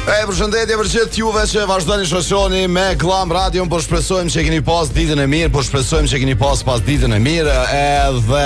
Përshëndetje për gjithë juve që vazhdoni shoqëroni me Glam Radio, po shpresojmë që keni pas ditën e mirë, po shpresojmë që keni pas ditën e mirë, edhe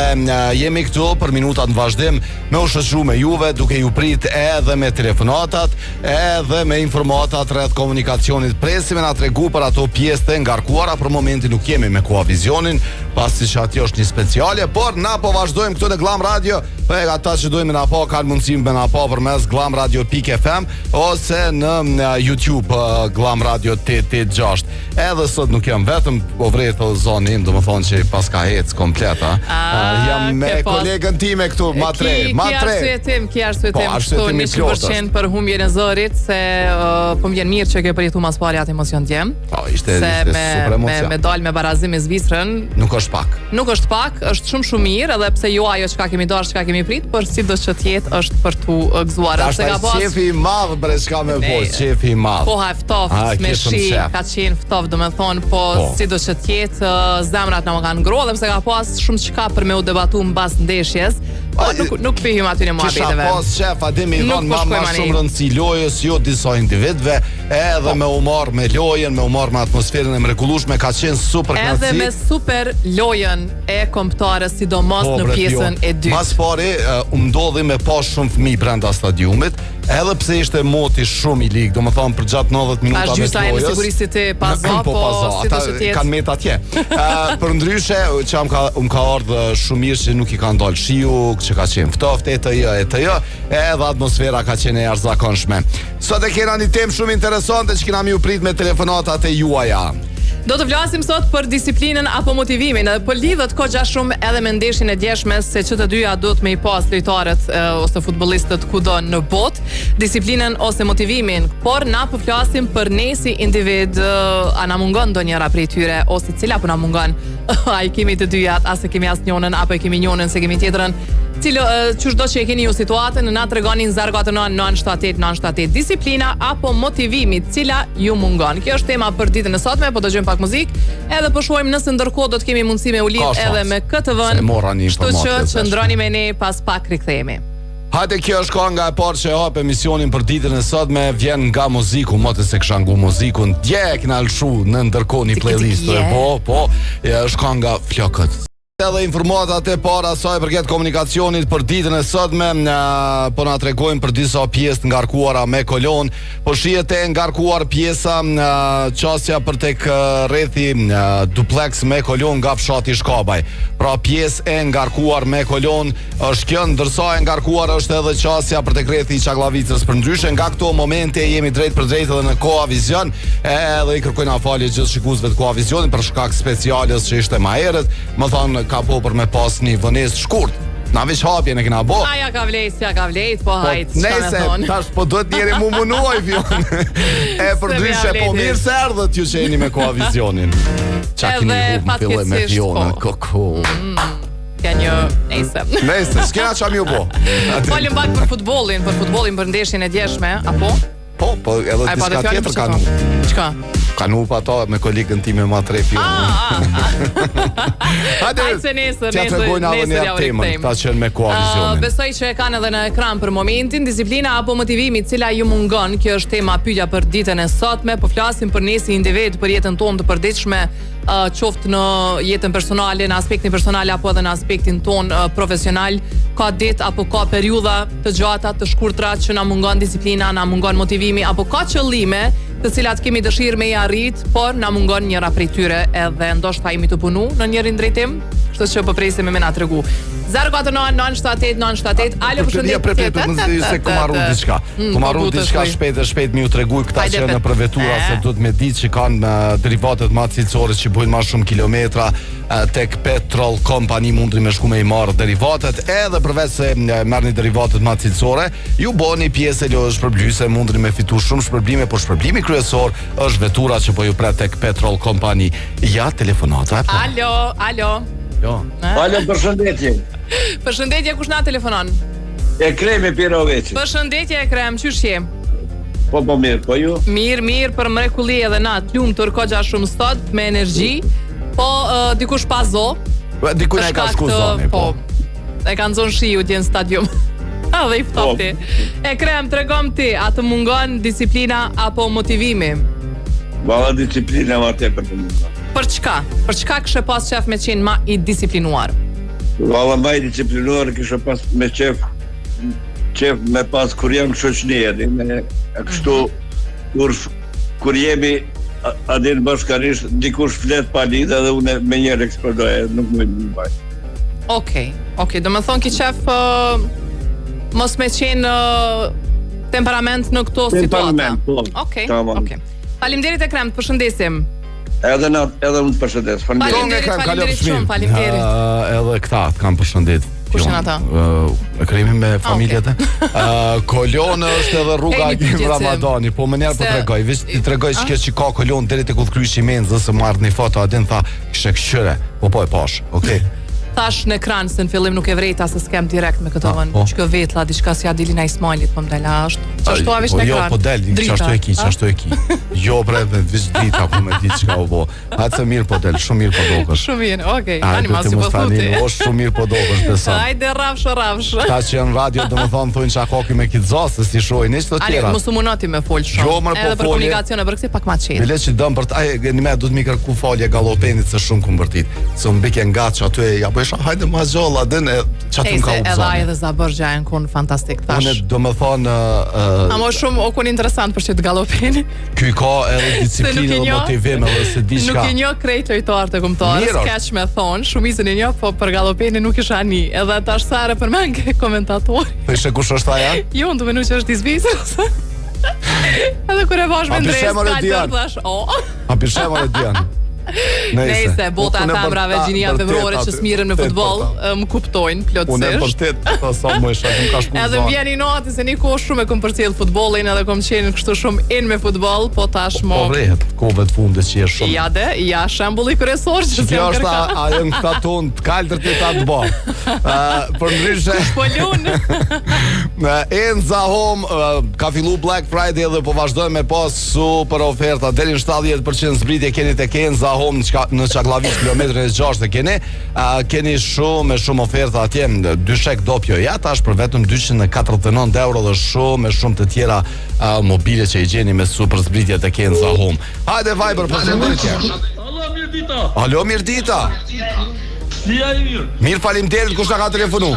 jemi këtu për minutat në vazhdim me u shoqëru me juve, duke ju prit edhe me telefonatat, edhe me informatat rreth komunikacionit. Presim na tregu për ato pjesë të ngarkuara, për momentin nuk jemi me Koavizionin, pasi që aty është një speciale, por na po vazhdojmë këtu në Glam Radio, për ata që dojmë na pa kanë mundësi me na pa përmes glamradio.fm ose në YouTube Glam Radio 886. Edhe sot nuk jam vetëm po vret o zoni im, domethënë që pas ka ec komplet, jam me kolegën time këtu, ma tre. Ki arsyetim, kështu 100% për humbjen e zërit, se po më vjen mirë që ke përjetuar mas pari atë emocion djem. Po, ishte super emocion. Me dal me barazim me Zvicrën. Nuk është pak. Nuk është pak, është shumë mirë, edhe pse jo ajo çka kemi dashur, çka kemi prit, por sidos që të jetë është për tu gëzuar. Se ka pas shefi i madh për çka më bëj, shefi i madh. Po ha ftoft me shi, ka qenë ftoft, domethënë, po sidos që të jetë zemrat na kanë ngrohur, dhe pse ka pas shumë çka për me u debatu mbas ndeshjes. Po nuk pihim aty në muhabeteve. Kisha pas shef Ademi i dhon më shumë rëndësi lojës, jo disa individëve, edhe me humor me lojën, me humor me atmosferën e mrekullueshme, ka qenë super kënaqësi. Edhe me super lojën e kombëtarës, sidomos në pjesën e dytë. Mas pari u ndodhi me pas shumë fëmijë brenda stadiumit, edhe pse ishte moti shumë i ligë, domethënë për gjatë 90 minuta me lojës. Gjysa e sigurisë të pazo, po ata kanë met atje. Për ndryshe që ka ardhur shumë mirë që nuk i kanë dalë shiu, që ka qenë ftoft, edhe atmosfera ka qenë e jashtëzakonshme. Sot e kena një temë shumë interesante që kena mi u prit me telefonatat e juaja. Do të flasim sot për disiplinën apo motivimin, edhe po lidhet kogja shumë edhe me ndeshjen e djeshme, se që të dyja duhet me i pas lojtarët ose futbollistët kudo në botë, disiplinën ose motivimin, por na po flasim për ne si individ, a na mungon ndonjëra prej tyre, ose cila po na mungon, a i kemi të dyjat, a se kemi asnjënën, apo e kemi njënën, se kemi tjetrën. Çdo që e keni ju situatën, na tregonin 049 disiplina apo motivimi, cila ju mungon. Kjo është tema për ditën e sotme, po dëgjojmë pak muzikë, edhe po shohim nëse ndërkohë do të kemi mundësi me u lidh edhe me këtë vend. Kështu që qëndroni me ne, pas pak rikthehemi. Hajde, kjo është kënga e parë që e hap emisionin për ditën e sotme, vjen nga muziku, motë se kisha ngu muzikun, dje e kena lëshu në ndërkohë një playlist, po, është kënga Flokët. Edhe informatat e para saj përket komunikacionit për ditën e sotme, po na tregojnë për disa pjesë të ngarkuara me kolon, po shihet e ngarkuar pjesa qasja për tek rrethi duplex me kolon nga fshati Shkabaj. Pra pjesë e ngarkuar me kolon është kjo, ndërsa e ngarkuar është edhe qasja për tek rrethi i Çaglavicës. Për ndryshe nga këto momente jemi drejt për drejt edhe në Koavizion, edhe i kërkojnë falje gjithë shikuesve të Koavizionit për shkak speciales që ishte më herët, më thonë ka po për me pas një vënesë shkurt. Na veç hapje në kena bo. Aja ka vlejt, po hajt. Nese, tash po duhet njeri mu munuaj vjon. Për ndryshe, po mirë se erdhët ju që jeni me Koavizionin. Qa kini hupë filloj me fjonën, koko. Ka një Nese, s'kena qa mi u bo. Falim pak për futbolin për ndeshjen e djeshme, apo? Po, edhe diska tjetër ka nu. Qka? Ka nu pa ta me kolegën ti me ma tre fjonë. Hajde se nesër ja u rikthejmë. Ta qenë me Koavizionin. Besoj që e kanë edhe në ekran për momentin. Disiplina apo motivimi, cila ju mungon, kjo është tema pyetja për ditën e sotme. Po flasim për ne si individ, për jetën tonë të përditshme, qoftë në jetën personale, në aspektin personal apo edhe në aspektin tonë profesional. Ka ditë apo ka periudha të gjata, të shkurtra që na mungon disiplina, na mungon motivimi, apo ka qëllime të cilat kemi dëshirë me i arrit, por na mungon njëra prej tyre, edhe ndoshta jemi të punu në njërin drejtim, kështu që po presim me na tregu. 049-978-978. Alo, përshëndetje. Se ku marru diçka shpejt mi u tregu këta që në për vetura, se duhet me ditë që kanë derivatet ma cilësore që bujnë ma shumë kilometra, tek Petrol Company mundri me shku me i marrë derivatet, edhe përveç se merrni derivatet ma cilësore, ju boni pjesë e lojës shpërblyese, mundri me fitu shumë shpërblime, por shpërblimi kryesor është vetura që po ju pret tek Petrol Company. Ja, telefonata. Alo. Jo. Alo, përshëndetje. Përshëndetje, kush na telefonon? Ekrem e Piroveçi. Përshëndetje Ekrem, qysh je? Po mirë, po ju? Mirë, për mrekulli edhe na, lumtur kogja shumë sot, me energji, po dikush pa zo. Dikush e ka shku zoni, po. E kanë zonë shiu dje në stadium. Dhe i ftofti. Ekrem, tregom ti, a të mungon disiplina apo motivimi? Valla disiplina ma tepër të mungon. Për çka? Për çka kishe pas qef me qenë ma i disiplinuar? Valla ma i disiplinuar kisha pas me qef me pas kur jam shoqni, me kështu kur jemi adin bashkarisht dikush flet pa lidhje dhe unë me njerë eksplodoj, nuk mund të mbaj. Okej, do me thonë ki qef mos me qenë temperament në këto situata. Temperament, po. Okej. Faleminderit Ekrem, të përshëndesim. Edhe unë të përshëndes. Faleminderit shumë, faleminderit. Edhe këta të kam përshëndet. Kush janë ata? Kremi me familjet e. Kolon është edhe rruga e Ramadani, po më njerë po tregoj, veç ti tregoj që ka kolon deri tek udhkryqi i Menzës, se marr një foto aty tha kishe këshyre. Po e pash. Okej. Tash në ekran se në fillim nuk e vrejta se s'kem direkt me këto vën. Çka vetlla, diçka si Adili na Ismailit po më dal ashtu. Çashtu avish në ekran. Jo, po del, çashtu e ki. Jo, bre, veç drita po me di çka u bë. Atë mirë po del, shumë mirë po dokësh. Shumë mirë, okej. Tani mas po thotë. Shumë mirë po dokësh besoj. Hajde rafsh. Ta që janë radio domethënë thonë çka koki me kitzo se si shohin ishte të tjera. Mos u munoti me fol shumë. Jo, edhe për komunikacion për kësaj pak më çet. Le që dëm për ai më duhet më kërku falje gallopenit se shumë konvertit. Se un bikë ngaç aty ja po hajde ma zolla den çatum ka ubzon. Edhe edhe Zaborxha janë kon fantastik tash. Unë domethënë Amo shumë o kon interesant për çet gallopeni. Ky ka edhe disiplinë dhe motivim edhe se diçka. Nuk e njoh krejt lojtar të kombëtarës, kaç më thon, shumicën e njoh, po për gallopeni nuk isha ani. Edhe tash sa herë përmend komentator. Po ishe kush është aja? Jo, unë do më nuk që është disbisës. Edhe kur e vash me ndresë, thash, A pishem e dian. Nëse bota e femrave gjinia femrore që smirën me futboll më kuptojnë plotësisht. Unë e vërtet ta sa më shumë ka shkuar. Edhe vjen i noti se një kohë shumë e kom përcjell futbollin edhe kom qenë kështu shumë in me futboll, po tashmë po rrehet kohëve të fundit që është shumë. Ja shembulli kryesor që kjo është ajo në këta tonë të kaltër të ta të bë. Për ndryshe Polun. Enza Home ka filluar Black Friday dhe po vazhdojmë me pas super oferta deri në 70% zbritje keni tek Enza Home në Çaklaviç kilometrin e 6 e keni shumë oferta atje, dyshek dopjo tash për vetëm 249 euro dhe shumë të tjera mobile që i gjeni me super zbritje të Enza Home. Hajde Viber, përshëndetje. Alo, mirë dita. Si a i mirë? Mirë, faleminderit, kush na ka telefonu?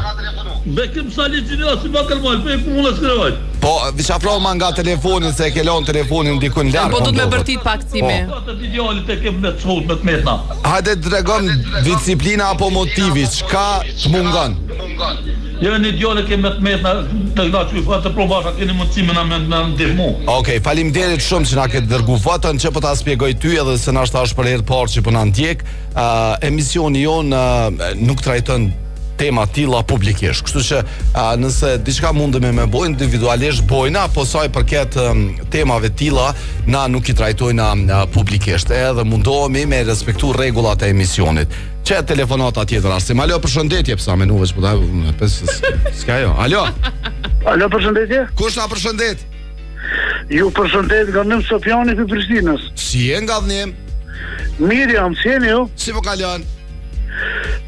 Bekim Sali Gjinja, si ma kërmoj, pe ku mulle s'kërmoj. Po, visha ma nga telefonin, se e ke lonë telefonin dikun larë. Po du të me bërtit pak cime. Po, të idealit e kem me të smut, me të metna. Hajde të regon disciplina apo motivi, qka të mungon? Jo, në idealit kem me të metna, të gna që i fa të probasha, keni mundësime në ndihmu. Okej, faleminderit shumë që na ke dërgu foton, që po ta spjegoj ty edhe se na është për herë parë që po na ndjek. Emisioni jonë nuk trajton tema tilla publikisht. Kështu që nëse diçka mundemi me bojnë individualisht bojna, po sa i përket temave tilla na nuk i trajtojna publikisht. Edhe mundohemi me respektu rregullat e emisionit. Çe telefonata tjetër arsim. Alo, përshëndetje, psa menuve që po ta s'ka jo. Alo. Alo, përshëndetje. Kush na përshëndet? Ju përshëndet nga Nym Sopjani për Prishtinës. Si e nga dhnim? Mirë jam, si jeni ju? Si po kalon?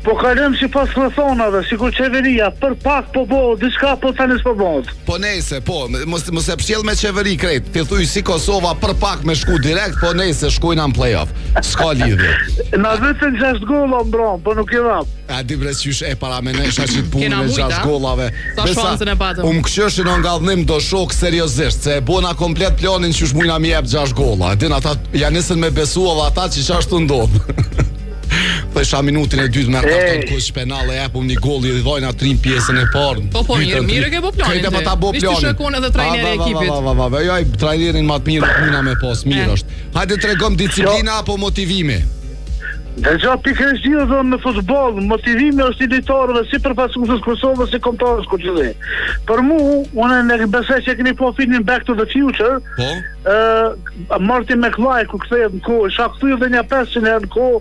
Po kalëm si pas rrethonave, sikur qeveria për pak po bëhet diçka, po tani s'po bëhet. Po nejse, po, mos e psjell me qeveri krejt. Ti thuj si Kosova për pak me shku direkt, po nejse shkojna në play-off. S'ka lidhje. Na vetën 6 golla mbron, po nuk i dham. A di bre qysh e paramenesha që të punë me 6 gollave. Sa shansën e patëm. Këshëshin o nga dhnim do shok seriozisht, se e bona komplet planin qysh mujna mi jep 6 golla. Din ata janë nisën me besu edhe ata që qashtu ndodhë. Thesha minutin e dytë me karton kush penal e japum një gol i dhojna 3 pjesën e parë. Po mirë ke po planin. Kajte pa ta bo planin. Ishte shkon edhe trajneri i ekipit. Jo, trajnerin më të mirë puna me pas, mirë është. Hajde tregom disiplina apo motivimi. Dhe gjatë pikërisht gjithë dhe me futboll, motivimi është i lojtarëve si përfaqësuesve Kosovës si kombëtarës Koçilli. Për mu, unë në besoj se keni po filmin Back to the Future. Po. Martin McFly ku kthehet në kohë, isha kthyr edhe një 500 herë në kohë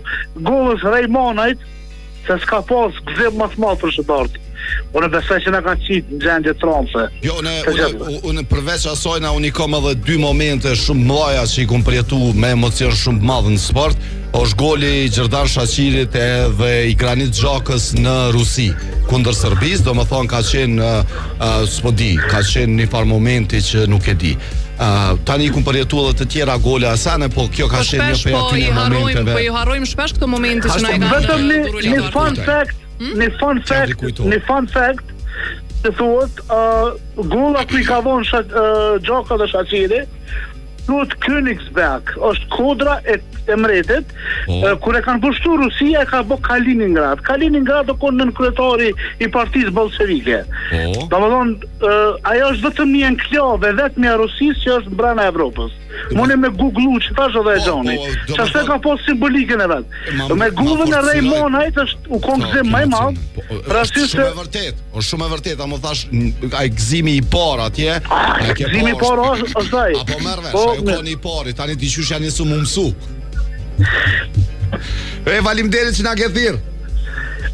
gollës Raymonait, se s'ka pas gzim më të madh për shqiptarët. Unë besoj që na kanë qitë në gjendje tronse. Jo, unë përveç asaj unë i kam edhe dy momente shumë mëdha që i kam përjetu me emocion shumë të madh në sport. Është goli i Xherdan Shaqirit edhe i Granit Xhakës në Rusi kundër Serbisë, domethënë ka qenë ka qenë një farë momenti që nuk e di. Tani ku përjetu edhe të tjera gole asane, po kjo ka qenë një prej atyre momenteve. Po i harrojmë shpesh këto momente që na e kanë. Vetëm një fun fact, të thuhet golla ku i ka vonë Xhaka dhe Shaqiri, thuhet Königsberg, është kodra e Mretit, kur e kanë pushtuar Rusia e ka bë Kaliningrad. Kaliningrad do kon nën kryetari i partisë bolshevike. Domethënë ajo është vetëm një enklave vetëm e Rusisë që është brenda Evropës. Mune me googlu që thash edhe e Gjoni. Çfarë ka pas simbolikën e vet. Me Google-ën e Raymonait është u kon gzim më i madh. Shumë e vërtet. Është shumë e vërtet, ama thash ai gzimi i parë atje. Gzimi i parë është ai. Apo merr vesh, ajo koni i parë, tani ti qysh janë nisu më mësu. Faleminderit që na ke thirr.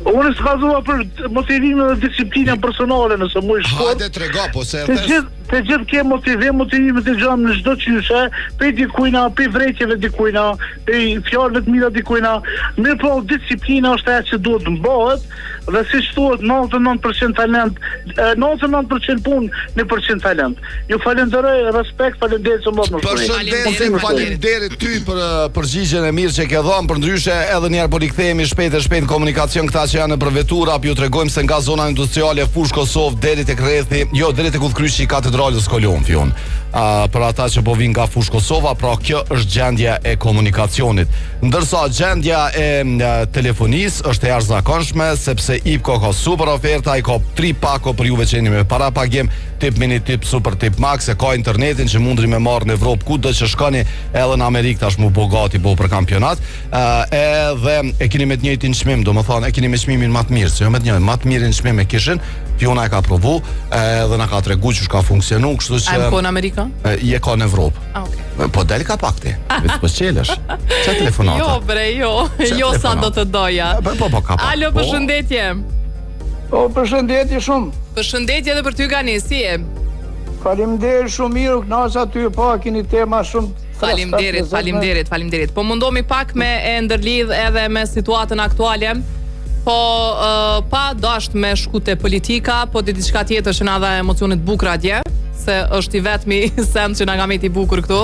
Unë s'kazova për motivimin dhe disiplinën personale nëse mu i shkot. Hajde trego, po se e thes. Të gjithë ke motivimet e gjam në çdo qyshe, pe dikujna, pe vrejtjeve dikujna, pe fjalëve të mira dikujna. Mirë po disiplina është ajo që duhet të mbahet dhe siç thuhet 99% talent, 99% punë, 1% talent. Ju falenderoj, respekt, faleminderit që më Përshëndetje, faleminderit ty për përgjigjen e mirë që ke dhënë. Përndryshe edhe një herë po rikthehemi shpejt në komunikacion këta që janë në përvetura, ju tregojmë se nga zona industriale Fush Kosovë deri tek rrethi, deri tek udhkryqi i katedralës Kolonfion. Për ata që po vinë nga Fush Kosova, pra kjo është gjendja e komunikacionit. Ndërsa gjendja e telefonisë është e jashtëzakonshme sepse IPCO ka super oferta, i ka 3 pako për juve që jeni me para pagim, tip mini, tip super, tip max, e ka internetin që mundri me marrë në Evropë kudo që shkoni, edhe në Amerikë tash mu bogati bo për kampionat. Edhe e keni me të njëjtin çmim, domethënë e keni me çmimin më të mirë, se jo me të njëjtin, më të mirin çmim e kishin. Fiona e ka provu, edhe na ka tregu që ka funksionu, kështu që A po në Amerikë? Je ka në Evropë. Okay. Po del ka pak ti. Vetë po qelesh. Ç'a telefonata? Jo bre, jo sa do të doja. Po ka pak. Alo, përshëndetje. Po, përshëndetje shumë. Përshëndetje edhe për ty Gani, si je? Faleminderit shumë mirë, knasa ty po keni tema shumë. Faleminderit. Po mundomi pak me e ndërlidh edhe me situatën aktuale. Po pa dasht me shku te politika, po di diçka tjetër që na dha emocionet bukura atje, se është i vetmi send që na ka meti bukur këtu.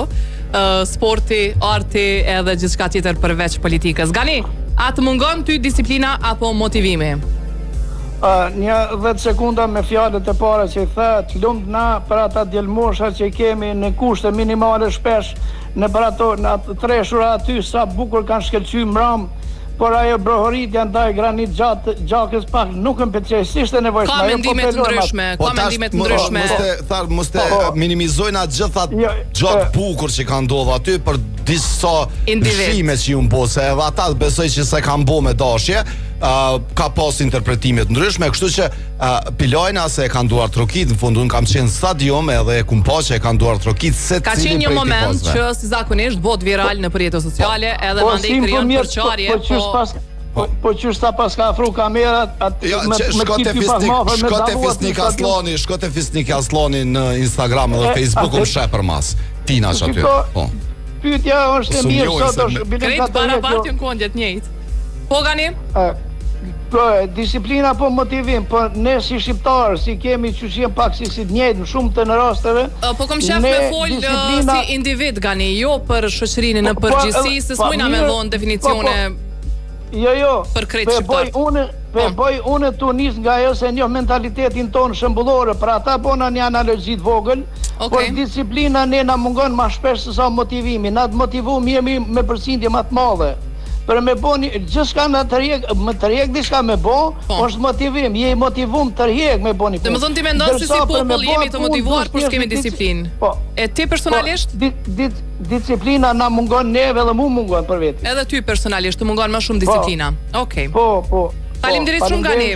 Sporti, arti edhe gjithçka tjetër përveç politikës. Gani, a të mungon ty disiplina apo motivimi? Një 10 sekunda me fjalët e para që i the, të lumt na për ata djelmosha që kemi në kushte minimale shpesh në për ato në treshura aty sa bukur kanë shkëlqy mram. Por ajo brohoritja ndaj Granit Xhakës pak nuk më pëlqej, si ishte nevojshme. Ka mendime të ndryshme, Mos të minimizojnë atë gjitha gjatë bukur që kanë ndodhur aty për disa ndryshime që ju mbose, edhe ata besoj që se kanë bë me dashje. Ka pas interpretime të ndryshme, kështu që pilojna se e kanë duar trokit, në fund unë kam qenë stadium edhe e kum pa që e kanë duar trokit se ka qenë një moment që si zakonisht bot viral në rrjetet sociale edhe mandej krijon përçarje. Po qysh ta pas ka afru kamerat shko te Fisnik Aslani në Instagram edhe Facebook u sheh për mas. Tina aty. Po. Pyetja është e mirë sot është bilet para partin kondjet njëjtë. Po Gani? Po, disiplina po motivim, po ne si shqiptarë, si kemi që jem pak si të njëjtë në shumë të në rasteve. Po kom shef me folë si individ Gani, jo për shoqërinë në përgjithësi, se s'mujna me dhonë definicione. Jo, për krejt shqiptar. Bëj unë të nis nga ajo se njoh mentalitetin tonë shembullore, për ata bona një analogji të vogël, por disiplina ne na mungon më shpesh se sa motivimi, na të motivojmë jemi me përqindje më të madhe. Për me boni gjithçka në tërheq diçka me bë, është motivim, je i motivuar tërheq me boni. Domethënë ti mendon se si popull jemi të motivuar kur s'kemi disiplinë. E ti personalisht? Disiplina na mungon neve dhe mu mungon për vetë. Edhe ty personalisht të mungon më shumë disiplina. Okej. Po. Faleminderit shumë Gani.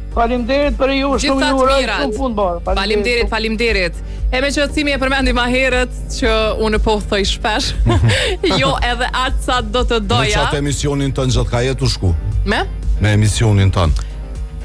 Faleminderit për ju, shumë ju uroj shumë punë bërë. Faleminderit. E me që cimi e përmendi ma herët që unë po thoj shpesh. Jo edhe atë sa do të doja. Me qatë emisionin tënë gjatë ka jetu shku? Me? Me emisionin tënë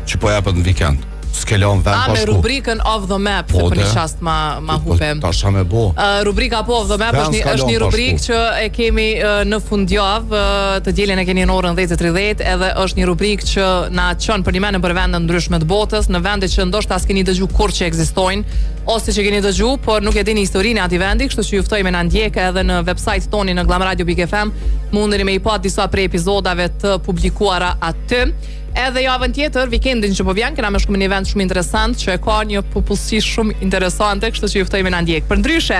që po japët në vikend. S'kelon vend me rubrikën Off the Map, se për një qast ma hupem. Tasha me bo. Rubrika po Off the Map është një rubrikë që e kemi në fundjavë, të dielën e keni në orën 10:30, edhe është një rubrikë që na çon për një menë për vende ndryshme të botës, në vende që ndoshta s'keni dëgju kur që ekzistojnë, ose që keni dëgju, por nuk e dini historinë e atij vendi, kështu që ju ftoj me na ndjekë edhe në website toni në glamradio.fm, mundeni me i pa disa prej episodave të publikuara aty. Edhe javën tjetër, vikendin që po vjen, kena me shku një event shumë interesant që e ka një popullsi shumë interesante, kështu që ju ftoj me na ndjek. Përndryshe,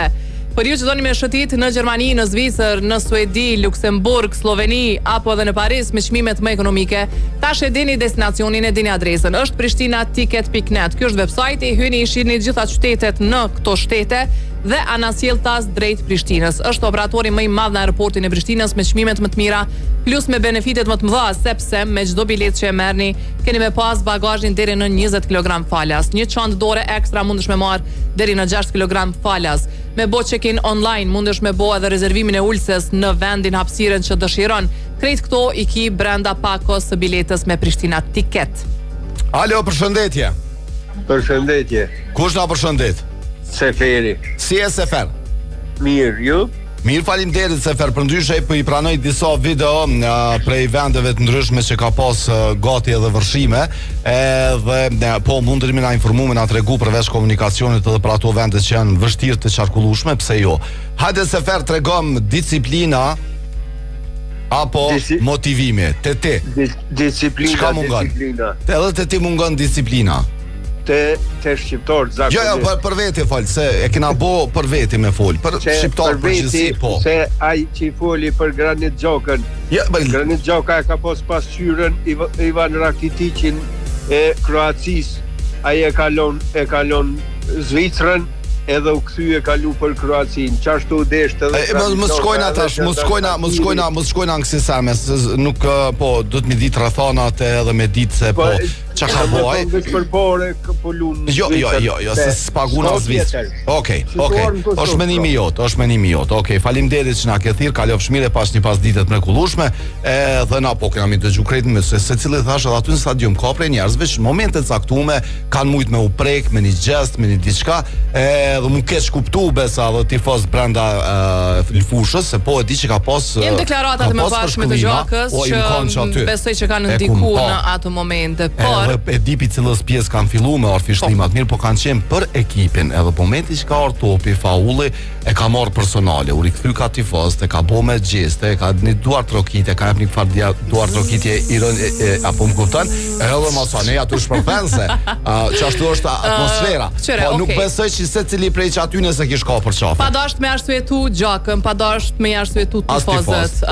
për ju që doni me shëtit në Gjermani, në Zvicër, në Suedi, Luksemburg, Sloveni apo edhe në Paris me çmimet më ekonomike, tash e dini destinacionin, e dini adresën. Është prishtinaTicket.net. Ky është websajti, hyni i shihni gjitha qytetet në këto shtete dhe anasjelltas drejt Prishtinës. Është operatori më i madh në aeroportin e Prishtinës me çmimet më të mira, plus me benefitet më të mëdha, sepse me çdo bilet që e merrni, keni me pas bagazhin deri në 20 kg falas. Një çantë dore ekstra mundesh me marr deri në 6 kg falas. Me bo check-in online, mundesh me bo edhe rezervimin e ulses në vendin hapësiren që dëshiron. Krejt këto i ki brenda pakos së biletës me Prishtina Ticket. Alo, përshëndetje. Përshëndetje. Kush na përshëndet? Seferi. Si e Sefer? Mirë, ju? Mirë, faleminderit Sefer, përndryshe po i pranoj disa video prej vendeve të ndryshme që ka pas gati edhe vërshime, edhe po mundemi na informuar, na tregu përveç komunikacionit edhe për ato vende që janë vështirë të qarkullueshme, pse jo. Hajde Sefer, tregom disiplina apo motivimi. Te. Disiplina. Çka mungon? Edhe te ti mungon disiplina. Te shqiptar zakonisht. Jo, për veti fol, se e kena bo për veti me fol, për shqiptar përgjithësi po. Se ai që i foli për Granit Gjokën. Granit Gjoka e ka pasqyrën Ivan Rakiticin e Kroacisë. Ai e kalon Zvicrën, edhe u kthy e kalu për Kroacinë. Çashtu desht edhe. Mos shkojna tash, mos shkojna anksisame, nuk po do të më ditë rrethonat edhe me ditë se po çka ka bëj. Veç për pore po lun. Jo, se spagun as vit. Okej. Është mendimi jot, Okej, faleminderit që na ke thirr, kalofsh mirë pas një pasdite të mrekullueshme, edhe na po kemi dëgju krejt me se secili thash edhe aty në stadium ka prej njerëzve që në momente të caktuara kanë mujt me u prek, me një gjest, me një diçka, edhe më kesh kuptu besa dhe tifoz brenda fushës, se po e di që ka pas janë deklaratat më bashkë të Gjokës që besoj që kanë ndikuar në ato momente, por e dipi cilës pjesë kanë filluar me orfishlimat, mirë po kanë qenë për ekipin, edhe momenti që ka ardhur topi, faulli e ka marrë personale, u rikthy ka tifoz, e ka bo me gjeste, e ka një duar trokitje, ka jep një farë duar trokitje apo më kupton, edhe masane aty shpërthense, që ashtu është atmosfera, po nuk besoj që secili prej që aty nëse kish ka për qafe. Pa dasht me arsyetu Gjokën, pa dasht me arsyetu tifozët,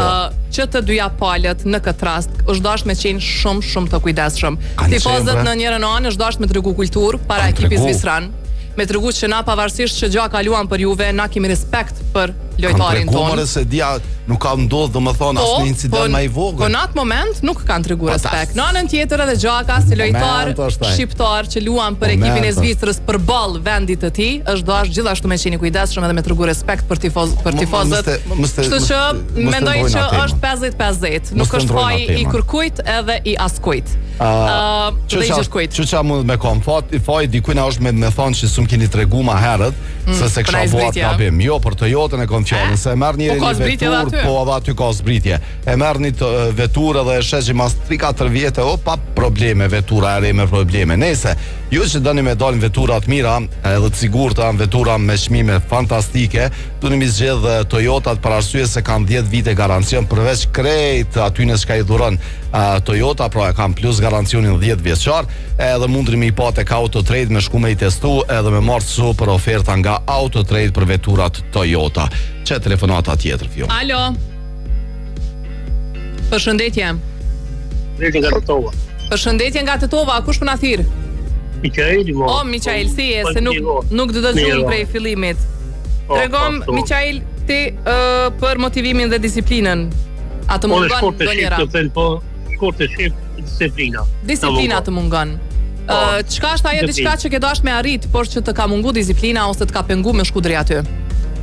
që të dyja palët në këtë rast është dashur me qenë shumë të kujdesshëm. Tifozët në njërin anë është dashur me tregu kulturë para ekipit zvicran, me tregu që na pavarësisht që Gjoka luan për Juve, na kemi respekt për lojtarin tonë. Se dia nuk ka ndodhur domethënë asnjë incident më i vogël. Po në atë moment nuk kanë treguar respekt. Në anën tjetër edhe Gjoka si lojtar shqiptar që luan për ekipin e Zvicrës përballë vendit të tij, është dashur gjithashtu me qenë kujdesshëm edhe me tregu respekt për tifozët. Kështu që mendoj që është 50-50. Nuk është faji i kërkujt edhe i askujt. Që qa mund me kom faj dikuj na është me thonë që s'm keni tregu ma herët se kësha boat gabim. Jo, për Toyotën e kom fjallën, se e merë një vetur, po edhe aty ka zbritje. E merë një vetur edhe e shesh që mas 3-4 vjetë, pa probleme vetura, ere me probleme. Nese, ju që dëni me dalin veturat mira, edhe të sigur të vetura me shmime fantastike, du një mi zgjedhë Toyotat për arsye se kanë 10 vite garancion, përveç krejt aty në shka i dhuron Toyota, pra e kam plus garancionin 10 vjeçar, edhe mundri me i pa tek Autotrade me shku me i testu edhe me marrë super oferta nga Autotrade për veturat Toyota. Që telefonata tjetër, Fjo? Alo. Përshëndetje. Përshëndetje nga Tetova, kush po na thirr? Miqaeli, mo. O, Miqael, si e, se nuk do të dëgjojmë prej fillimit. Tregom, Miqael, ti për motivimin dhe disiplinën. A të mungon ndonjëra? Shkurt e shqip, disiplina. Disiplina të mungon. Çka është ajo diçka që ke dashur me arrit, por që të ka mungu disiplina ose të ka pengu me shku drejt aty?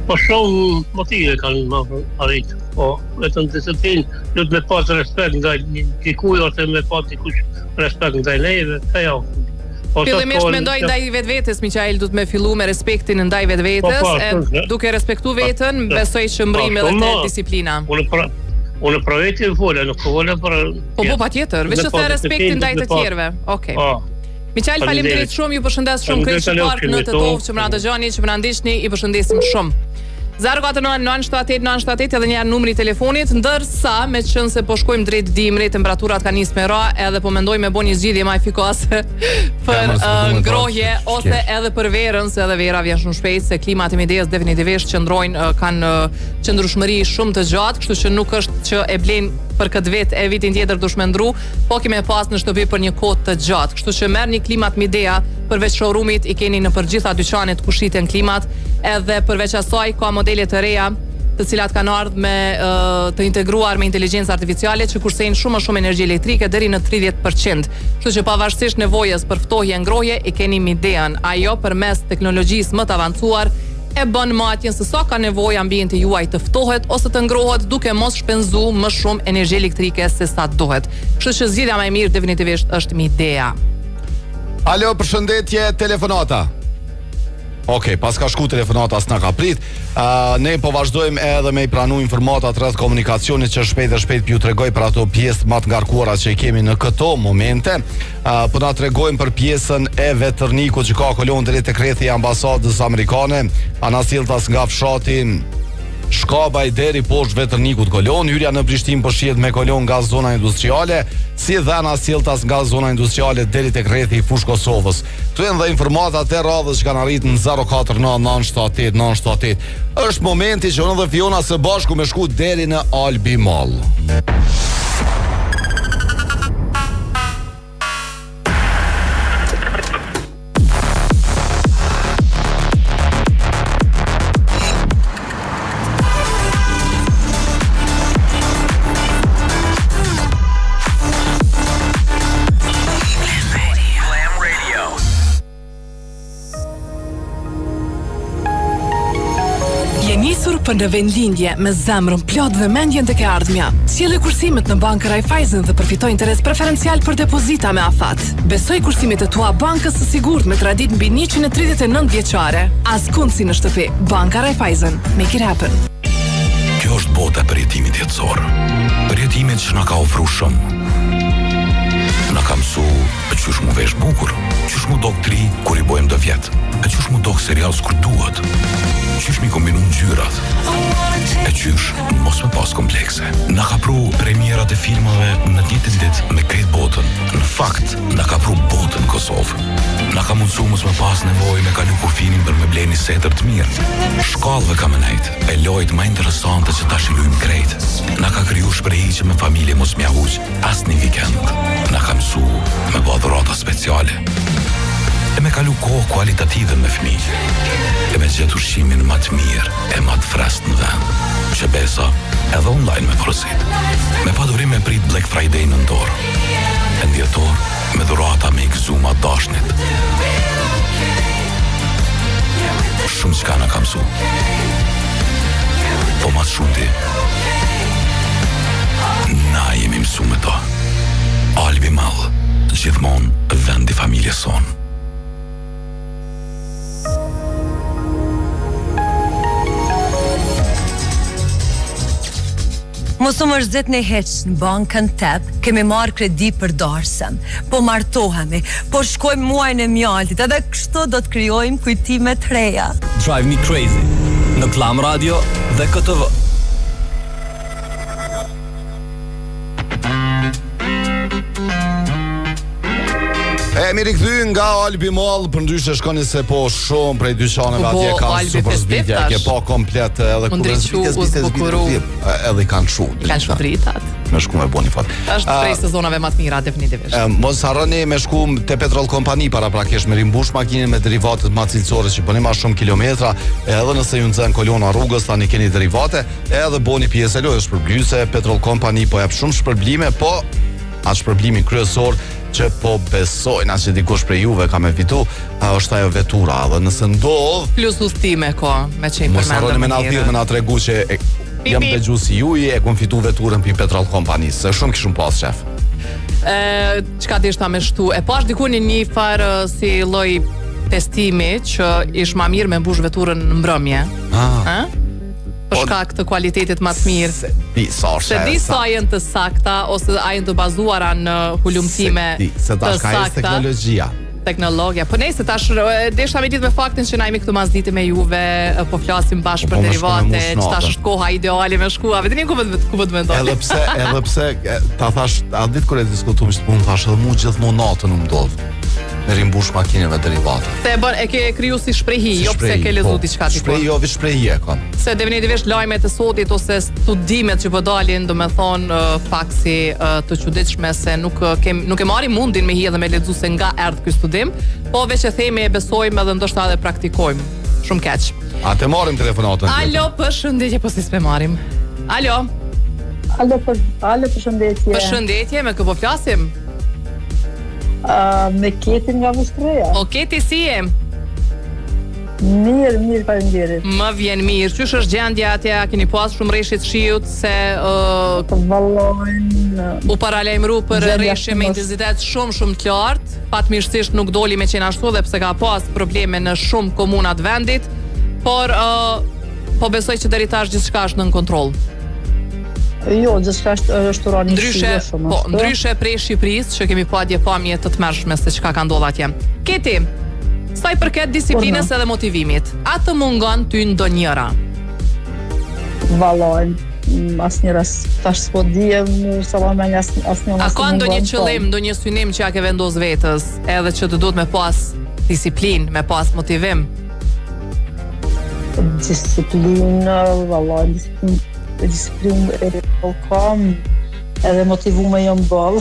Po shumë motive kanë arrit. Po vetëm disiplinë, duhet me pas respekt nga dikuj ose me pas dikush respekt nga neve, ajo. Fillimisht mendoj ndaj vetvetes, Miqael, duhet me fillu me respektin ndaj vetvetes, e duke respektu veten, besoj që mbrim edhe te disiplina. Unë për veti vola, nuk vola për... Po patjetër, veç të respektin ndaj të tjerëve. Okej. Miqael, faleminderit shumë, ju përshëndes shumë krejt shqiptarët në të tovë që më na dëgjoni, që më na ndiqni, i përshëndesim shumë. 049-978-978 edhe një numri i telefonit, ndërsa me qënë se po shkojmë drejt dimrit, temperaturat ka nisë me ra, edhe po mendoj me bo një zgjidhje më efikase për ngrohje ose edhe për verën, se edhe vera vjen shumë shpejt, se klimat e midis definitivisht qëndrojnë, kanë qëndrueshmëri shumë të gjatë, kështu që nuk është që e blen për këtë vit e vitin tjetër dush me ndru, po kime pas në shtëpi për një kohë të gjatë. Kështu që merr një klimat Midea, përveç showroomit i keni në përgjitha dyqanet ku shiten klimat, edhe përveç asaj ka modele të reja, të cilat kanë ardhur me të integruar me inteligjencë artificiale që kursejnë shumë më shumë energji elektrike deri në 30%. Kështu që pavarësisht nevojës për ftohje ngrohje i keni Midean, ajo përmes teknologjisë më të avancuar e bën matjen se sa ka nevojë ambienti juaj të ftohet ose të ngrohet duke mos shpenzu më shumë energji elektrike se sa duhet. Kështu që zgjidhja më e mirë definitivisht është Midea. Alo, përshëndetje, telefonata. Okej, pas ka shku telefonata s'na ka prit. Ne po vazhdojmë edhe me i pranu informatat rreth komunikacionit që shpejt ju tregoj për ato pjesë më të ngarkuara që i kemi në këto momente. Po na tregojmë për pjesën e Vetërnikut që ka kolon drejt tek rrethi i ambasadës amerikane, anasjelltas nga fshati Shkabaj deri poshtë Vetërnikut kolon, hyrja në Prishtinë po shihet me kolon nga zona industriale, si dhe anasjelltas nga zona industriale deri tek rrethi i Fushë Kosovës. Këtu janë dhe informatat e radhës që kanë arritur në 049-978-978. Është momenti që unë dhe Fiona së bashku me shku deri në Albi Mall. Për në vendlindje me zemrën plot dhe mendjen tek e ardhmja. Sjellë kursimet në Bankë Raiffeisen dhe përfitoj interes preferencial për depozita me afat. Besoj kursimet e tua bankës së sigurt me tradit mbi 139 vjeçare. Askund si në shtëpi. Banka Raiffeisen. Make it happen. Kjo është bota e përjetimit jetësor. Përjetimit që na ka ofruar shumë. Na ka mësu qysh mu vesh bukur, qysh mu dok tri kur i bojmë do vjet, e qysh mu dok serial s'kur duhet, qysh mi kombinu ngjyrat, e qysh mos me pas komplekse. Na ka pru premierat e filmave në të njëjtin ditë me krejt botën. Në fakt, na ka pru botën Kosovë. Na ka mundsu mos me pas nevojë me kalu kufinin për me bleni setër të mirë. Shkallëve ka me nejt, e lojt më interesante që ta shilujmë krejt. Na ka kriju shprehje me familje mos mja huq as një vikend. Na ka mësu me bë dhurata speciale. E me kalu kohë kualitative me fëmijë. E me gjetë ushqimin më të mirë e më të freskët në vend. Që besa edhe online me porosit. Me padurim e prit Black Friday në ndorë. E në dhjetor me dhurata me i gëzuma dashnit. Shumë qka na ka mësu. Po mas shumë ti. Na jemi mësu me ta. Albi Mall, gjithmonë vendi familjes sonë. Mos u mërzit në heq në bankën tep, kemi marrë kredi për darsëm, po martohemi, po shkojmë muajnë e mjaltit, edhe kështu do të krijojmë kujtime të reja. Drive Me Crazy, në Klam Radio dhe KTV. Mi rikëthy nga Albi Mall, për ndryshe shkoni se po shumë prej dyqaneve atje kanë super zbitja, ke po komplet edhe kur edhe i kanë shu. I kanë shu dritat. Me shku me bo një fat. Është prej sezonave më të mira definitivisht. Mos harroni me shku te Petrol Kompani para prakesh me rimbush makinin me derivatet më cilësore që bëni më shumë kilometra, edhe nëse ju nxen kolona rrugës tani keni derivate, edhe boni pjesë lojës shpërblyese. Petrol Kompani po jap shumë shpërblime, po atë shpërblimin kryesor që po besojnë që dikush prej juve ka me fitu, është ajo vetura, dhe nëse ndodh plus udhëtime ko, me që i përmendëm. Mos harroni me na thirr me na tregu që jam dëgjuesi juaj e kam fitu veturën pi Petrol Kompanisë, se shumë kishun pas shef. Çka dishta me shtu? E pash diku një farë si lloj testimi që ish ma mirë me mbush veturën në mbrëmje. Për shkak të kualitetit më të mirë. Se di sa janë të sakta ose a janë të bazuara në hulumtime të sakta. Teknologja. Po nejse tash desha me ditë me faktin që na jemi këtu masdite me juve, po flasim bashkë për derivate, që tash është koha ideale me shkua. Vetëm ku vë të mendoj. Edhe pse ta thash, a ditë kur e diskutuam që punë thash edhe mua gjithmonë natën më ndodh. Me rimbush makineve derivate. Se e ke kriju si shprehi, jo pse ke lezu diçka tjetër. Shprehi, jo shprehi e kam. Se deveni të vesh lajmet e sotit ose studimet që po dalin, do me thonë pak si të çuditshme se nuk e marrim mundin me hi edhe me lexu se nga erdh ky studim, po veç e themi e besojmë edhe ndoshta edhe praktikojmë. Shumë keq. A të marrim telefonatën? Alo, përshëndetje, po si s'pe marrim. Alo. Alo, përshëndetje. Përshëndetje, me kë po flasim? Me Ketin nga Vustreja. O Keti, si e? Mirë, faleminderit. Më vjen mirë. Qysh është gjendja atje? A keni pas shumë rreshje të shiut se u paralajmëru për rreshje me intensitet shumë të lartë. Fatmirësisht nuk doli me qenë ashtu dhe pse ka pas probleme në shumë komuna të vendit, por po besoj që deri tash gjithçka është nën kontroll. Jo, gjithçka është rani shumë. Ndryshe prej Shqipërisë, që kemi pa dje pamje të tmerrshme se çka ka ndodhur atje. Keti, sa i përket disiplinës edhe motivimit, a të mungon ty ndonjëra? Vallaj, asnjëra tash s'po dijem, sallamë asnjëra. A ka ndonjë qëllim, ndonjë synim që ja ke vendos vetes, edhe që të duhet me pas disiplinë, me pas motivim? Disiplinë, vallaj, disiplinë e kam edhe motivume jo m'ball.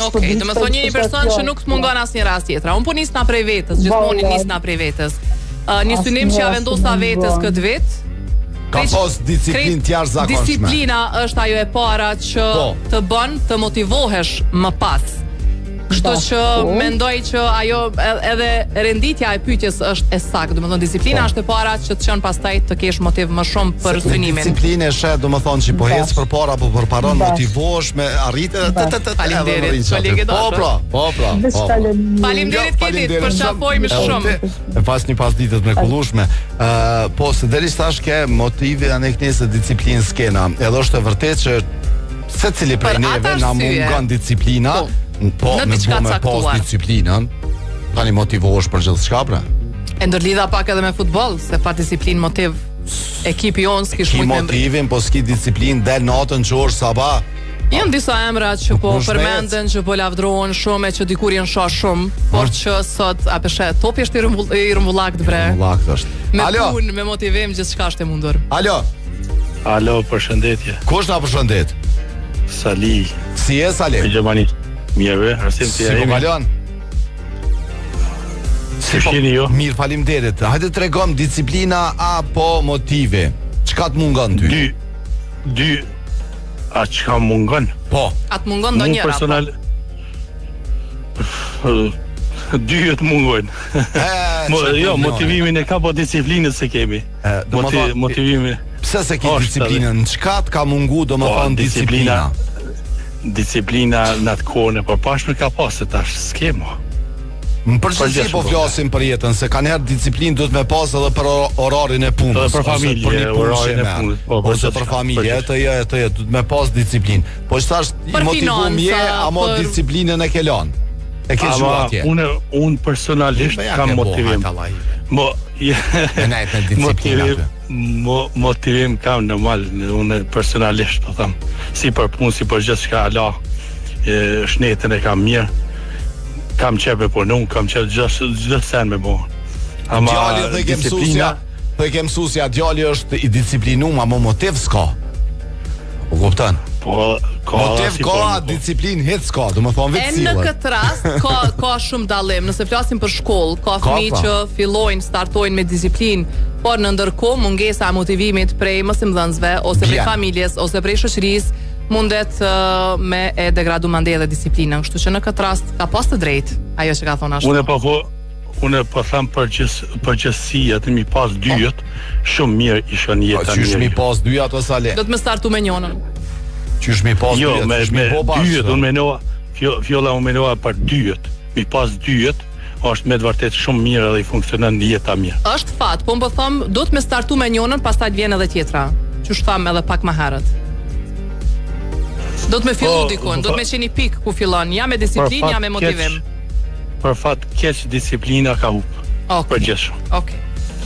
Okej, do me thonë një person që nuk të mungon asnjë rast tjetra. Unë po nis na prej vetes, gjithmonë nis na prej vetes. Një synim që ja vendosa vetes këtë vit. Ka pas disiplinë të jashtëzakonshme. Disiplina është ajo e para që të bën të motivohesh më pas. Kështu që mendoj që ajo edhe renditja e pyetjes është e saktë, domethënë disiplina është e para që të qenë pastaj të kesh motiv më shumë për synimin. Disiplinë është, domethënë që po ec përpara apo përparon motivohesh me arritje. Faleminderit, kolegë Dasha. Po. Faleminderit Ketit, përqafojmë shumë. E pas një pasditë të mrekullueshme. Po se derisa ke motive anë kënaqëse disiplinës skena. Edhe është e vërtetë që secili prej neve na mungon disiplina. Po, me pas disiplinën, tani motivohesh për gjithçka pra. E ndërlidha pak edhe me futboll, se pa disiplinë motiv ekipi jonë s'kish shumë me motivin, po s'ki disiplinë del natën çor sabah. Janë disa emra që po përmenden, që po lavdrohen shumë e që dikur janë shoh shumë, por që sot a peshe topi është i rrumbullakt bre. Rrumbullakt është. Me punë, me motivim, gjithçka është e mundur. Alo, përshëndetje. Kush na përshëndet? Sali. Si je Sali? Gjermani. Mirë, arsim të jemi. Si po kalon? Si shini jo? Mirë, faleminderit. Hajde tregom disiplina apo motive. Çka të mungon ty? Dy. A çka mungon? Po. A të mungon ndonjëra? Personal. Dy të mungojnë. Jo, motivimin e ka, po disiplinën se kemi. Motivimin. Pse se ke disiplinën? Çka të ka mungu, domethënë disiplina? Disiplina në atë kohën e përpashme ka pasë tash skema. Në përgjithësi po flasim për jetën, se kanë herë disiplinë duhet me pas edhe për orarin e punës, për familje, orarin e punës, ose për familje, të duhet me pas disiplinë. Po që thash i motivum je, amo disiplinën e ke lanë. E ke zhua atje. Unë personalisht kam motivim. Motivim kam normal, unë personalisht po tham, si për punë, si për gjithçka Allah, shnetën e kam mirë, kam qef me punu, kam qef gjithë sen me bo. Djali dhe ke mësusja, djali është i disciplinum, ama motiv s'ka. O kuptan? Motiv ka, disciplin hit s'ka, do më thonë vetë silët. E në këtë rast, ka shumë dallim. Nëse flasim për shkollë, ka fëmijë që fillojnë, startojnë me disiplinë, por në ndërkohë mungesa e motivimit prej mësimdhënësve, ose prej familjes, ose prej shoqërisë, mundet me e degradu mandej dhe disiplinën. Kështu që në këtë rast ka pas të drejtë ajo që ka thonë ashtu. Unë po tham përgjithësi atë mi pas dyjet, shumë mirë isha një jetë mirë. Qysh mi pas dyjet ose ale? Do të më startu me njënën. Qysh mi pas dyjet? Jo, me dyjet, unë Vjolla u menova për dyjet. Mi pas dyjet, është me të vërtet shumë mirë dhe i funksionon në jeta mirë. Është fat, po më thëm, do të me startu me njënën, pastaj të vjen edhe tjetra. Qysh tham edhe pak më herët. Do të me fillu dikun, do të me qeni pik ku fillon, ja me disiplinë, ja me motivim. Për fat keq disiplina ka hup. Përgjithshëm. Okej.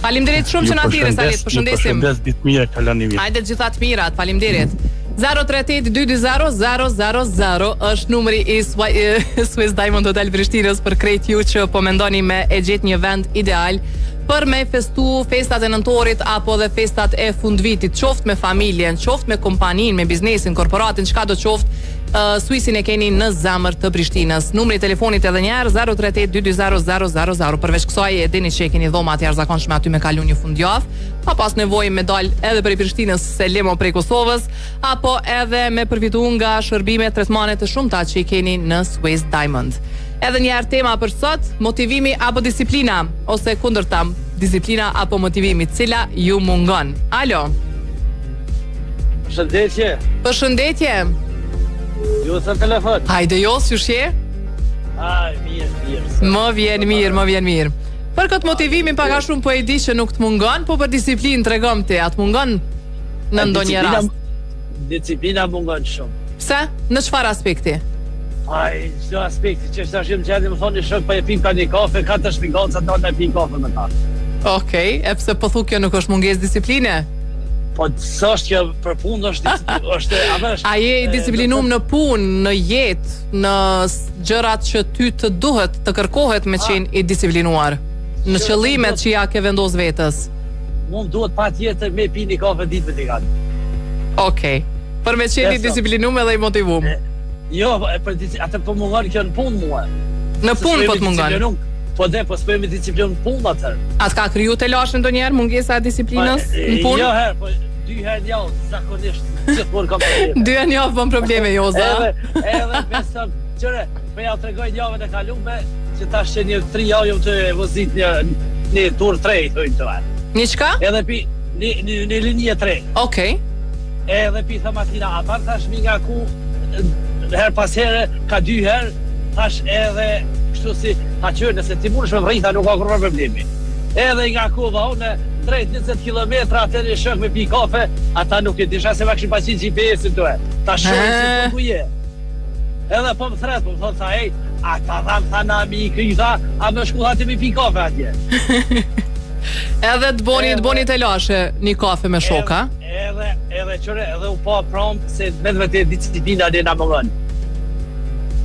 Faleminderit shumë që na thirrë Salit, përshëndesim. Përshëndes ditë mirë, kalani mirë. Hajde të gjitha të mirat, faleminderit. 038-220-000 është numri i Swiss Diamond Hotel Prishtinës për krejt ju që po mendoni me e gjet një vend ideal për me festu festat e nëntorit apo dhe festat e fundvitit, qoftë me familjen, qoftë me kompanin, me biznesin, korporatin, çka do qoftë, Swissin e keni në zemër të Prishtinës. Numri i telefonit edhe njerë 038-220-000. Përveç kësaj e dini që e keni dhoma të jashtëzakonshme aty me kalu një fundjavë, pa pas nevojë me dal edhe për Prishtinës se lemo prej Kosovës, apo edhe me përfitu nga shërbime tretmane të shumta që i keni në Swiss Diamond. Edhe njerë tema për sot, motivimi apo disiplina, ose kundërta, disiplina apo motivimi, cila ju mungon. Alo. Përshëndetje. Përshëndetje. Ju të telefon. Hajde jo, si shje? Mirë. Më vjen mirë. Për këtë motivimin paka shumë po e di që nuk të mungon, po për disiplinë tregom ti, atë mungon në ndonjë rast? Disiplina mungon shumë. Pse? Në çfarë aspekti? Çdo aspekti, që është ashim gjendje më thonë shok pa e pim ka një kafe, 4 shpingoca do të pim kafe me ta. Okej, e pse po thu kjo nuk është mungesë disipline? Po s'është që për punë është a je i disiplinuar në punë, në jetë, në gjërat që ty të duhet, të kërkohet me qenë i disiplinuar, në qëllimet që ja ke vendos vetës? Mu më duhet patjetër me pi një kafe ditë me t'i gati. Okej, për me qenë i disiplinuar edhe i motivuar. Jo, atë po mungon kjo në punë mua. Në punë po të mungon? Po dhe, po s'pojmë me disiplinë në punë atër. Atë ka kryu të lashën do njerë, mungesa disiplinës në punë? Jo herë, po 2 herë njavë, zakonisht, gjithmonë kam probleme. 2 herë njavë bëm probleme, Joza. Edhe besëm, qëre, për ja të regoj njavën e kalume, që tash që një 3 javë jëmë të vozit një tur 3, thujnë të varë. Një qka? Edhe pi, një linje 3. Okej. Edhe pi thëmatina, apar tash mi nga ku, her pas herë, ka 2 herë, tash edhe kështu si ta qërë, nëse ti mund është me vrita, nuk ka kërë problemi. Edhe nga ku va unë, drejt 20 kilometra, atë një shok me pi kafe, ata nuk e disha se ma këshin pasin GPS-in të e. Ta shojnë si për ku je. Edhe po më thret, po më thonë, ej, a ta dhamë, tha na mi i kryza, a me shku hati me pi kafe atje. Edhe të boni të lashe një kafe me shoka? Edhe qëre, edhe u pa prom, se me dhe të disiplina dhe nga më gënë.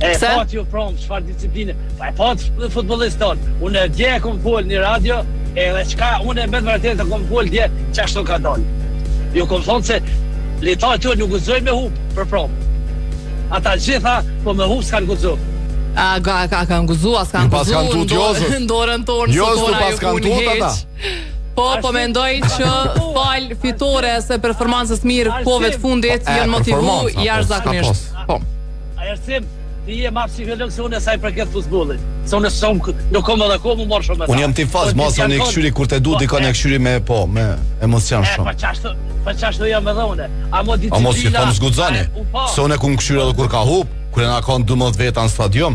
E pati ju promë, qëfar disipline. Pa e pati futbolist tonë. Unë dje e kom full një radio, edhe qka unë e me të vërtet e kom full dje, që ashtu ka donë. Ju kom thonë se letarë të nuk guzoj me hupë për promë. Ata gjitha, po me hupë s'kanë guzu. Ka nguzu, a s'kanë guzu, në dorën tonë, së tona ju punë heq. Po mendoj që fal fitore se performancës mirë kove të fundit jënë motivu jashtëzakonisht. Po. Ajerësim, ti je ma psikolog se unë e saj për këtë futbollit. Se unë nuk kom edhe kom, më morë shumë e ta. Unë jam tifaz, masa në i këshyri, kur te du, dika në i këshyri me emocion shumë. Pa qashtu jam edhe une. A mos si thëmë zgudzani, se unë e ku më këshyri edhe kur ka hup, kur e nga konë 12 veta në stadion.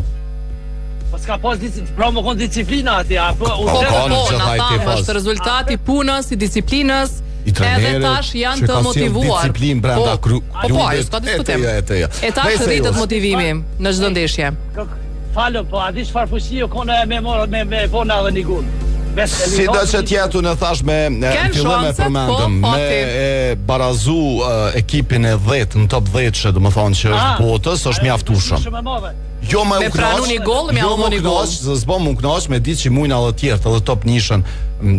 Po s'ka pas pra më konë disiplina ati, Po, në thamë, është rezultati punës, i disiplinës, edhe tash janë të motivuar. Disiplin brenda s'ka diskutim. E tash rritët motivimi në çdo ndeshje. Falë, po a di çfarë fuqi u kone me bona edhe një gol. Si do që tjetu në thash me fillim e përmendëm, me barazu ekipin e 10 në top 10 që do më thonë që është botës, është mjaftueshëm. Jo me pranu një gol, me almo një gol. Zbom më knaq me ditë që mujna edhe tjertë edhe top nishën,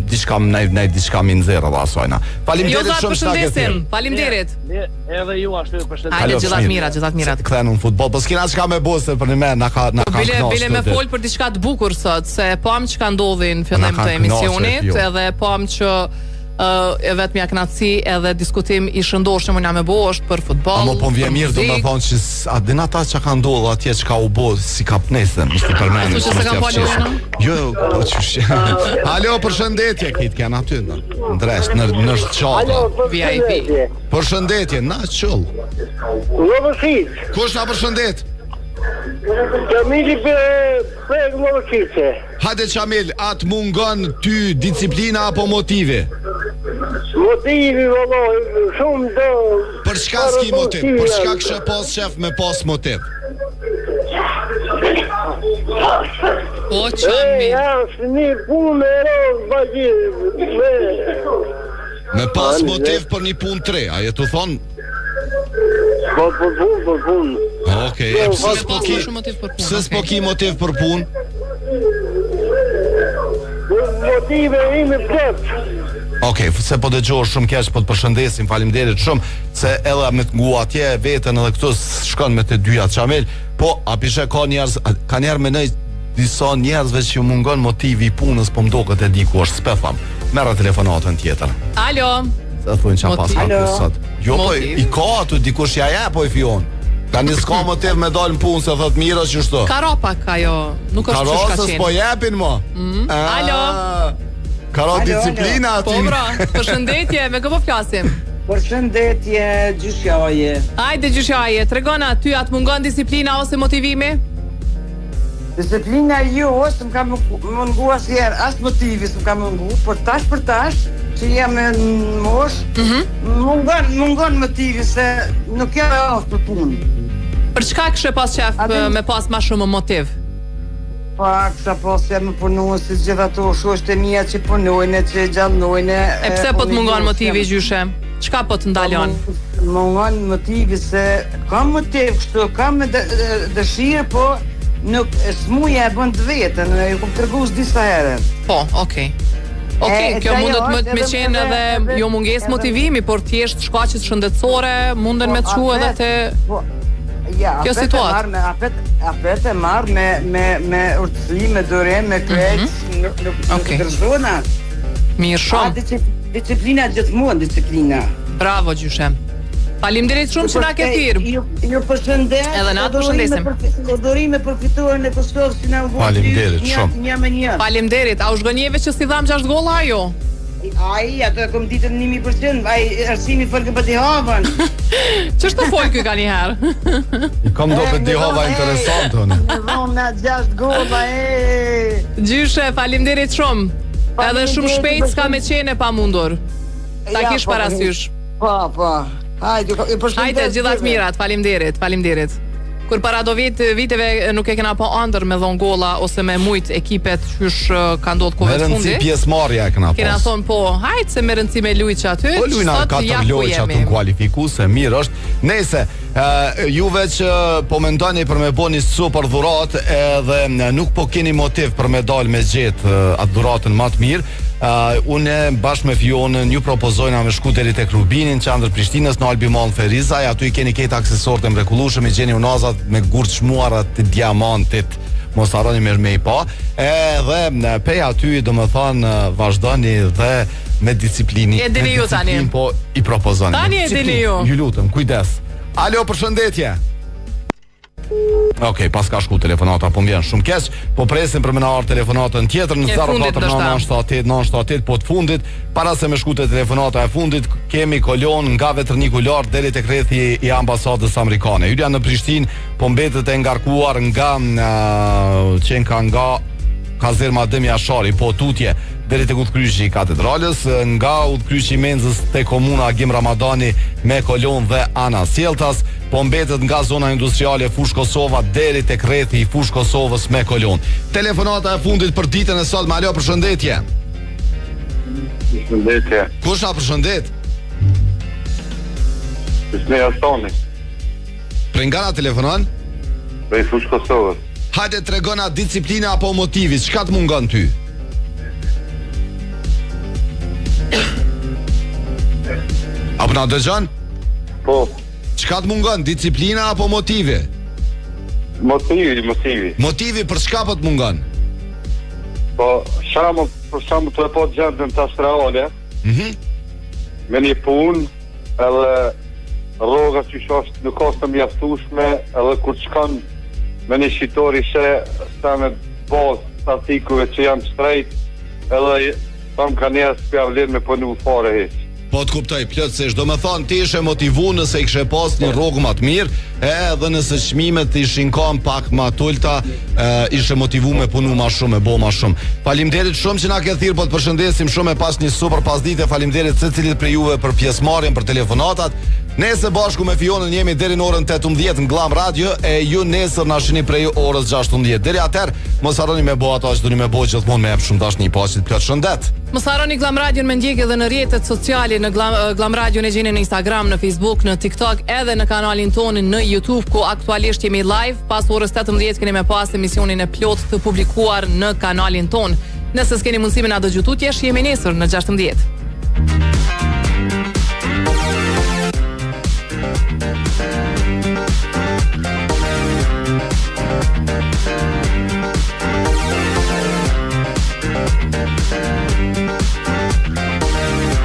diçka mi nëzirë edhe asojna. Faleminderit shumë shta këtë. Faleminderit. Edhe ju ashtu përshëndesim. Hajde, gjithat mirat. Kthenu në futbol, po s'kina qka me bose për një me, na ka knosh. Bile me fol për diçka të bukur sot, se pam që ka ndodhi në fillim të emisionit, edhe pam që e vetëmja knatësi edhe diskutim i shëndoshëm unë jam e bo është për futbol. Amo po më vje mirë do me thonë që a din ata që ka ndodhë atje që ka u bo si ka pënesën, mështë të përmenë. Ashtu që se kam pali unë? Jo, po qështë. Alo, përshëndetje, kitë kena aty, në dresht, në shqata. VIP. Përshëndetje, na qëllë. Jo vëshit. Kush na përshëndet? Qamili për Moloqice. Hajde Qamil, atë mungon ty disiplina apo motivi? Motivi, vëllai, shumë do. Për çka s'ki motiv? Për çka kishe pas shef me pas motiv? O Qamil. Jashtë një punë e rozë bajirë. Me pas motiv për një punë 3, a je të thonë? Për punë. Okej, e pse s'po ki motiv për punë? Motive ime plot. Okej, se po dëgjohesh shumë keq, po të përshëndesim, faleminderit shumë se edhe me të ngu atje veten edhe këtu shkon me të dyja Qamil, po a pishe ka njerë me nëjë disa njerëzve që ju mungon motivi i punës, po mdoket e di ku është, s'pe tham. Merra telefonatën tjetër. Alo. Se thunë që pas ka sot. Jo, po i ka aty dikush ja po i fion. Ka një s'ka motiv me dalë në punë se thot mira që shto. Karapa ka jo, nuk është që shka qenë. Karosës po jepin mo. Alo. Karo disiplina aty. Po bra, përshëndetje, me kë po flasim? Përshëndetje, gjyshjaje. Hajde gjyshjaje, tregona ty atë mungon disiplina ose motivimi? Disiplina ju, ose më ka mungu asjerë, as motivi s'm ka mungu, por tash për tash, që jam në mosh, mungon motivi se nuk jam e ofë për punë. Për çka kështë pas qef me pas ma shumë motiv? Pa, kësha pas jam me punu, si gjitha to shoshtë e mija që punojnë, që gjallnojnë. E pse po të mungon motivi gjyshe? Qka po të ndaljon? Mungon motivi se kam motiv kështu, kam dëshirë, po nuk smuja e bënd vetën, e kom tërgus disa herë. Po, okej. Okej, kjo mundet me qenë edhe jo munges motivimi, por thjesht shkaqet shëndetësore munden me të qu edhe të kjo situatë. Apet e marrë me urtësi, me dorem, me krejt, nuk të rëzona. Mirë shumë. Disiplina gjithmonë, disiplina. Bravo, gjyshe. Faleminderit shumë që na ke thirrë. Ju përshëndes. Edhe na të përshëndesim. Dorime për fituarën e Kosovës që na u bë. Faleminderit shumë. 1-1. Faleminderit. A u zgënjeve që si dham 6 golla ajo? Ai, ato e kom ditën 1000%, ai arsimi folke për Dihavën. Ç'është fol ky kanë herë? I kam do për Dihava interesante unë. Dhona 6 golla e. Gjyshe, faleminderit shumë. Edhe shumë shpejt s'ka me qenë pa mundur. Ta kish parasysh. Po. Hajde, gjithat mirat, faleminderit. Kur para do viteve nuk e kena pa ëndër me dhon golla ose me mujt ekipet qysh ka ndodhur kohë të fundit. Me rëndësi pjesëmarrja e kena pas. Kena thonë po, hajtë se me rëndësi me lujt që aty. Po lujna 4 lojë që aty kualifikuese, mirë është. Nese, juve që po mendoni për me bëni super dhuratë edhe nuk po keni motiv për me dalë me gjetë atë dhuratën më të mirë. Unë bashkë me Fionën ju propozojna me shku deri tek Rubinin qendër Prishtinës në Albimon Ferizaj, aty i keni këtë aksesorët e mrekullueshëm, i gjeni unazat me gurë çmuara të diamantit, mos harroni me i pa, edhe pej aty do më thonë vazhdoni dhe me disiplinë. E dini ju tani. Po i propozoni. Tani e dini ju. Ju lutem, kujdes. Alo, përshëndetje. Okej, pas ka shku telefonata, po m'vjen shumë keq, po presim për me na ardh telefonatën tjetër në 04998 po të fundit, para se me shku te telefonata e fundit, kemi kolon nga Veterniku Lart deri tek rrethi i ambasadës amerikane. Hyrja në Prishtinë po mbetet e ngarkuar nga kazerma Demi Ashari, po tutje deri tek udhkryqi i katedralës, nga udhkryqi i Menzës te komuna Agim Ramadani me kolon dhe Ana Sjelltas, po mbetet nga zona industriale Fush Kosova deri tek rrethi i Fush Kosovës me kolon. Telefonata e fundit për ditën e sotme. Alo, përshëndetje. Përshëndetje. Kush na përshëndet? Bismillah Astoni. Për nga na telefonon? Prej Fush Kosovës. Hajde tregona disiplina apo motivi, çka të mungon ty? Apo na dëgjon? Po. Çka të mungon, disiplina apo motivi? Motivi. Motivi për çka po të mungon? Po, për shembull të po gjendën të astrale. Me një punë, edhe rroga që është nuk është të mjaftueshme, edhe kur shkon me një shqitori sa me bazë statikove që janë shtrejt, edhe tam ka njerëz për avlen me punu fare heq. Po të kuptoj plotësisht. Do me thonë ti ishe motivu nëse i kishe pas një rrugë më të mirë, edhe nëse çmimet ishin pak më të ulta, ishe motivu me punu më shumë, me bo më shumë. Faleminderit shumë që na ke thirrë, po të përshëndesim shumë pas një super pasdite. Faleminderit secilit prej juve për pjesëmarrjen, për telefonatat. Nesër bashku me Fionën jemi deri në orën 18 në Glam Radio e ju nesër na shihni prej orës 16. Deri atëherë mos harroni me bo ato që doni me bo gjithmonë me shumë dashni pasit plot shëndet. Mos harroni Glam Radio me ndjekje edhe në rrjetet sociale, në Glam Radio në gjeni në Instagram, në Facebook, në TikTok, edhe në kanalin tonë në YouTube, ku aktualisht jemi live. Pas orës 18 keni me pas emisionin e plot të publikuar në kanalin tonë. Nëse s'keni mundësi me na dëgju tutje, jemi nesër në 16.